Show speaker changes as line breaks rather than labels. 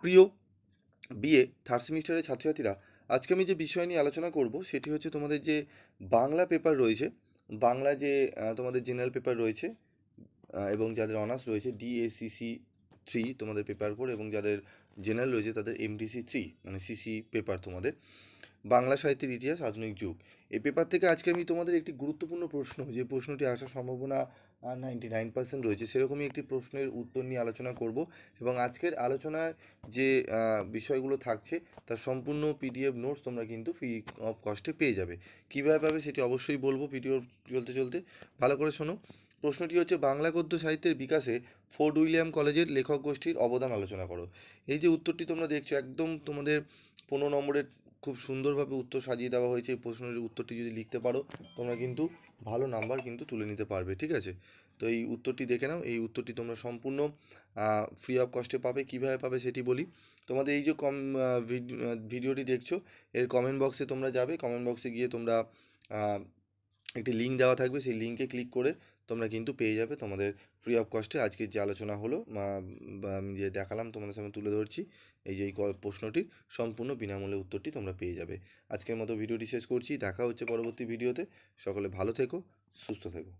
প্রিয় BA third সেমিস্টারের ছাত্রছাত্রীরা, আজকে আমি যে বিষয় নিয়ে আলোচনা করব সেটি হচ্ছে তোমাদের যে বাংলা পেপার রয়েছে, বাংলা যে তোমাদের জেনারেল পেপার রয়েছে এবং যাদের অনার্স রয়েছে ডিএসিসি 3 তোমাদের পেপার 4, এবং যাদের জেনারেল রয়েছে তাদের এমডিসি 3 মানে সিসি পেপার তোমাদের, বাংলা সাহিত্যের ইতিহাস আধুনিক যুগ। এই পেপার থেকে আজকে আমি তোমাদের একটি গুরুত্বপূর্ণ প্রশ্ন, যে প্রশ্নটি আসার সম্ভাবনা 99% রয়েছে, সেরকমই একটি প্রশ্নের উত্তর নিয়ে আলোচনা করব। এবং আজকের আলোচনায় যে বিষয়গুলো থাকছে তার সম্পূর্ণ পিডিএফ নোটস তোমরা কিন্তু ফ্রি অফ কস্টে পেয়ে যাবে। কীভাবে পাবে সেটি অবশ্যই বলবো ভিডিও চলতে চলতে, ভালো করে শোনো। প্রশ্নটি হচ্ছে, বাংলা গদ্য সাহিত্যের বিকাশে ফোর্ট উইলিয়াম কলেজের লেখক গোষ্ঠীর অবদান আলোচনা করো। এই যে উত্তরটি তোমরা দেখছো, একদম তোমাদের 15 নম্বরের খুব সুন্দরভাবে উত্তর সাজিয়ে দেওয়া হয়েছে। এই প্রশ্নের উত্তরটি যদি লিখতে পারো তোমরা কিন্তু ভালো নাম্বার কিন্তু তুলে নিতে পারবে, ঠিক আছে? তো এই উত্তরটি দেখে নাও। এই উত্তরটি তোমরা সম্পূর্ণ ফ্রি অফ কস্টে পাবে। কীভাবে পাবে সেটি বলি। তোমাদের এই যে ভিডিওটি দেখছো, এর কমেন্ট বক্সে তোমরা যাবে। কমেন্ট বক্সে গিয়ে তোমরা একটি লিঙ্ক দেওয়া থাকবে, সেই লিঙ্কে ক্লিক করে তোমরা কিন্তু পেয়ে যাবে তোমাদের ফ্রি অফ কস্টে আজকের যে আলোচনা হলো বা আমি যে দেখালাম তোমাদের সামনে তুলে ধরছি, এই যে এই প্রশ্নটির সম্পূর্ণ বিনামূল্যে উত্তরটি তোমরা পেয়ে যাবে। আজকের মতো ভিডিওটি শেষ করছি, দেখা হচ্ছে পরবর্তী ভিডিওতে। সকলে ভালো থেকো, সুস্থ থেকো।